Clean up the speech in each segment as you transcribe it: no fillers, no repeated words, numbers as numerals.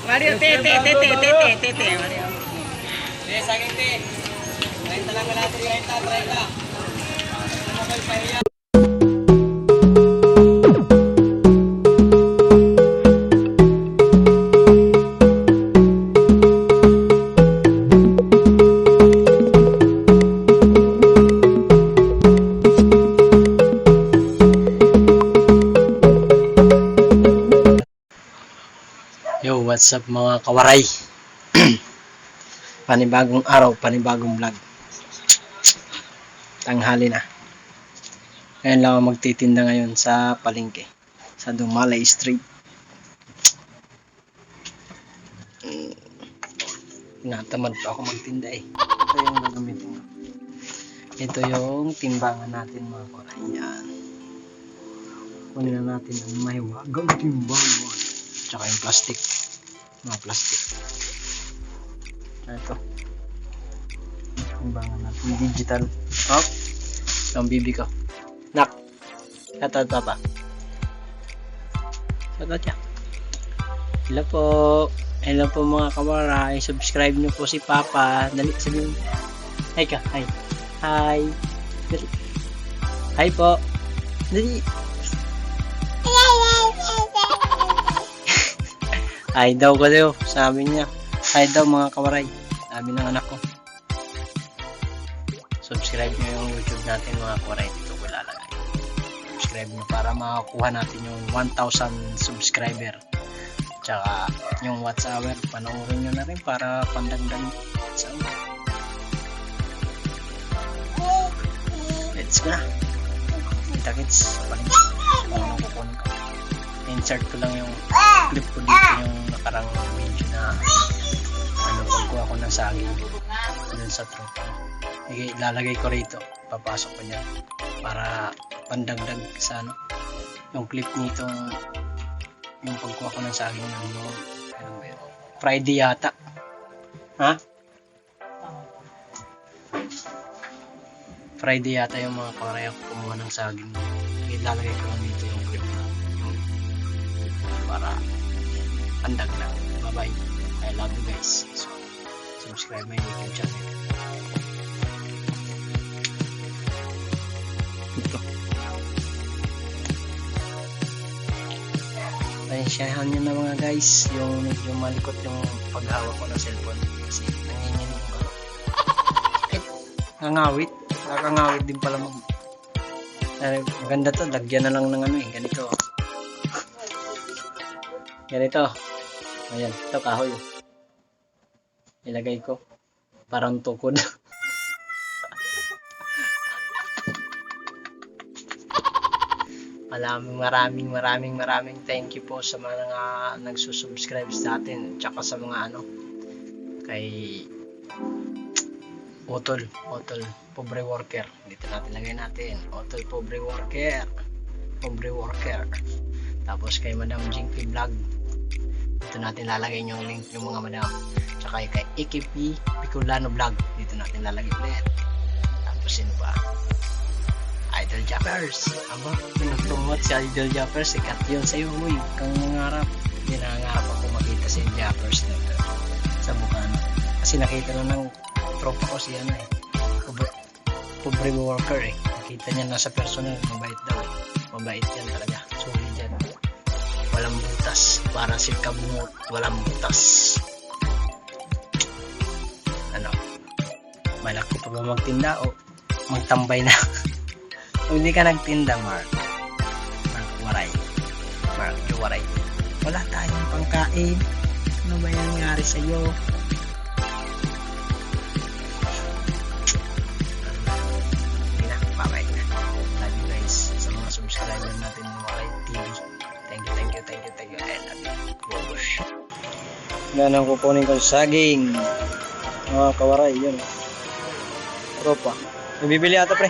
Mario, te, Mario. Te, saging te. 30 lang natin, 30. Mobile pa yan. Yo, what's up mga kawaray? Panibagong araw, panibagong vlog. Tanghali na. Ngayon lang ako magtitinda ngayon sa palengke, sa Dumalay Street. Natamad pa ako magtinda eh. Ito yung gagamitin ko. Ito yung timbangan natin mga kawaray. Yan. Kunin na natin ang mahiwagang timbangan. Tsaka yung plastic. Mga plastic. Ito. Timbangan natin. Digital. Oh. Ang bibi ko. Nak. Shoutout papa. Shoutout ya. Hello po. Hello po mga kawaray. Subscribe nyo po si papa. Dali. Sabihin. Hi ka. Hi. Hi. Dali. Hi po. Dali. Hi daw ko daw, sabi niya. Hi daw mga kawaray, sabi ng anak ko. Subscribe nyo yung YouTube natin mga kawaray, dito ko lalagay. Subscribe nyo para makakuha natin yung 1,000 subscriber. Tsaka yung WhatsApp, panoorin nyo na rin para pandagdag sa ulo. Let's go na. Kita-kits, paling kung anong kukunin ko. Insert ko lang yung clip ko dito yung nakarang video na pagkuha ko ng saging dun sa tropa. Ilalagay ko rito, papasok ko dyan para pandagdag sa yung clip nito yung pagkuha ko ng saging ng Friday yata. Ha? Friday yata yung mga karaya ko kumuha ng saging. Ilalagay ko lang dito yung clip para pandagdag. Bye bye. I love you guys. So, subscribe my YouTube channel. Ito. Pasensyahan nyo na mga guys. Yung medyo malikot yung paghawak ko ng cellphone. Kasi nanginginig ko. Ngangawit. Nakakangawit din pala mag. Maganda to. Lagyan na lang ng ano eh. Ganito. Ganito. Ayan, ito kahoy. Ilagay ko. Parang tukod. Maraming thank you po sa mga nagsusubscribe sa atin. Tsaka sa mga kay Otol, pobre worker. Dito natin lagay natin. Otol, pobre worker. Tapos kay Madam Jinky Vlog. Dito natin lalagay yung link yung mga madam. Tsaka kay EKP Bicolano Vlog. Dito natin lalagay ulit. Tapos sino pa? Idol Jappers. Aba, pinagtumot si Idol Jappers. Sikat yun sa'yo. Uy, kang nangarap. Hindi nangarap ako makita si Jappers na ito sa Bukano. Kasi nakita na ng tropa ko si pobre worker eh. Nakita niya nasa personal. Mabait daw eh. Mabait yan talaga. Sulit yan. Walang butas. Para si kabungot. Walang butas. Malaki pa ba magtinda o magtambay na? Kung hindi ka nagtinda, Mark Waray. Wala tayong pangkain. Ano ba yung nangyari sa'yo? Bye-bye na. Love you guys sa mga subscriber natin ng Waray TV. Thank you. I love you. Bobosh. Yan ang kukunin ko sa saging. Mga kawaray, yun. Tropa. May bibili ata pre.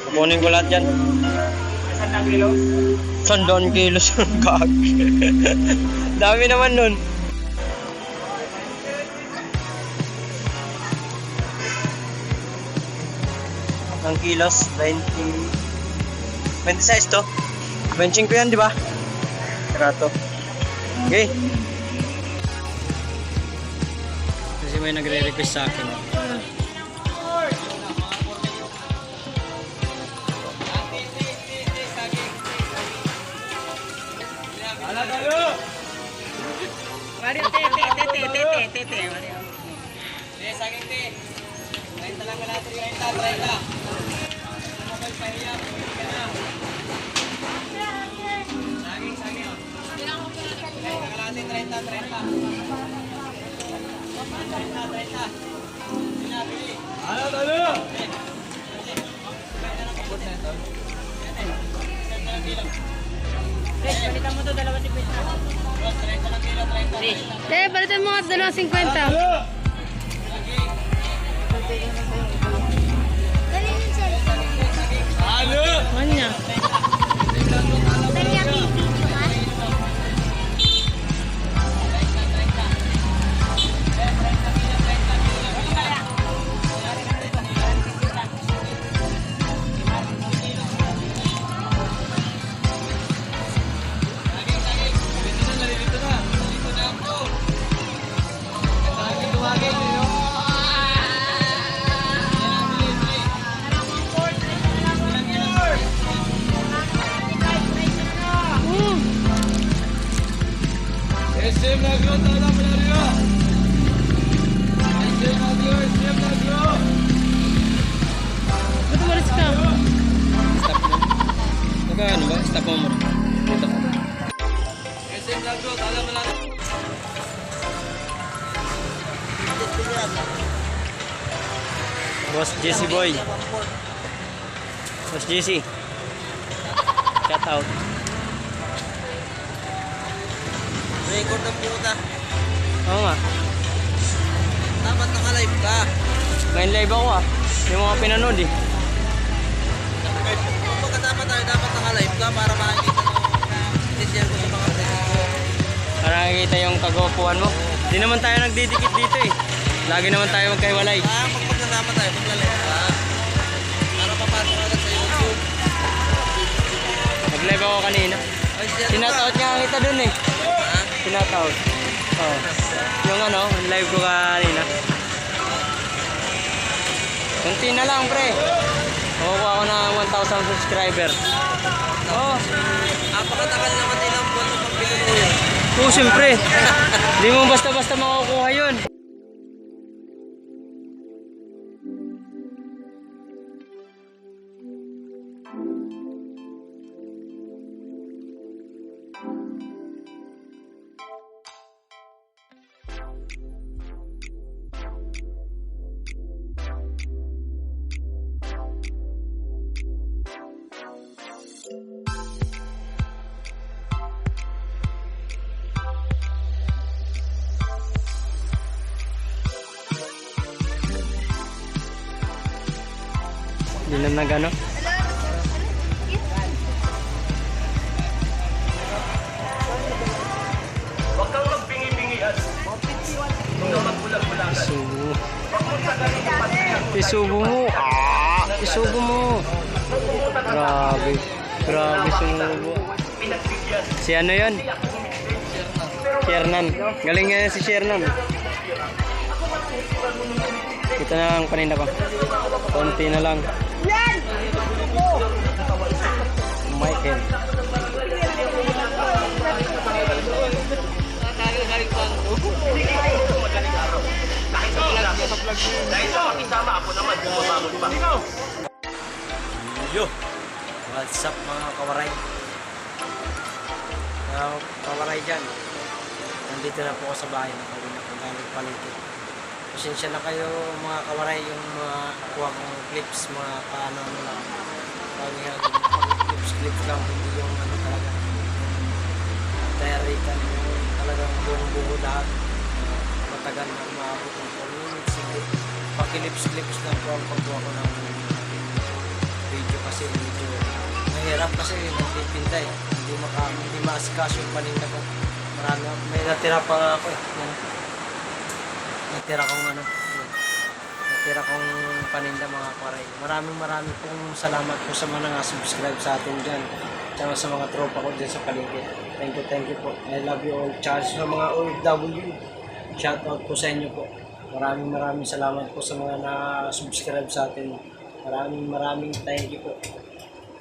Kukunin ko lahat yan. 100 kilos? 100 kilos yung kag. Dami naman nun. Ang kilos, 20... 26 to. 25 yan, di ba? Karato. Okay. Kasi may nagre-request sa akin. Mario, tete. Saging te. 30 lang kalahati, 30. Mobile pa hiya, pili ka na. Saging oh. 30 kalahati, 30. 30. Bili. Talo. Balitan mo to 2.50. 30 lang kilo, 30. Balitan mo nga 2.50. Kanya. SM Nagro, tala Malario. SM Nagro. Ba't umalis ka? Stop mo. Ano ba? Stop mo muna. Dito. SM Nagro, tala Malario. Boss JC Boy. Boss JC. Shout out. Record ang puta. Oo nga. Dapat naka-live ka. Ngayon live ako ah. Yung mga pinanood eh. Kung magkasama tayo, dapat naka-live ka para makikita ng i-share ko sa mga friends ko. Para nakikita yung kagopuan mo. Di naman tayo nagdidikit dito eh. Lagi naman tayo magkahiwalay. Pag magkasama tayo, magla-live ka. Para papasok agad sa YouTube. Nag-live ako kanina. Ay, share ka. Sinataot nga kita dun eh. Ha? Sinataot. Oh. Yung ano, live ko kanina. Kunti na lang pre. Makukuha ako ng 1,000 subscriber. Oh. Napakatagal naman din ang buwan ng pagbili mo yun. Oo, siyempre. Hindi mo basta-basta makukuha yun. Hindi na nagano. Huwag kang magbingi-bingihan. Huwag kang magbulag-bulagan. Isubo. Isubo mo. Isubo mo. Grabe. Grabe sumubo. Si ano yun? Shernan. Galing nga si Shernan. Ito na ang kanina ko. Konti na lang. Michael. Dahil sa makisama ako naman, bumabangon pa. Yo! What's up mga kawaray? Mga kawaray dyan. Nandito na po ako sa bahay. Nakawin ako galing palengke. Pasensya na kayo mga kawaray yung mga kuha kong clips, mga paano lang. Clips lang, hindi yung ano talaga. Diary kan yung talagang buong buo lahat. Matagal na umabot ng 4 minutes. Pakilips-clips lang po ang pagkuha ko ng video kasi medyo mahirap kasi nagpipinda eh. Hindi maasikaso yung paninda ko. Marami, may natira pa nga ako eh. Yan. Natira kong ano. Yan. natira kong paninda mga kwaray. Maraming pong salamat po sa mga nga-subscribe sa atin dyan. Tsaka sa mga tropa ko dyan sa paligid. Thank you po. I love you all. Tsaka sa mga OFW, shoutout po sa inyo po. Maraming salamat po sa mga na-subscribe sa atin. Maraming thank you po.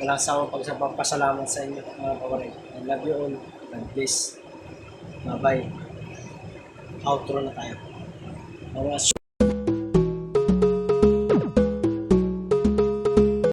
Walang sawa pagpapasalamat sa inyo mga kawaray. I love you all. God bless. Bye-bye. Outro na tayo.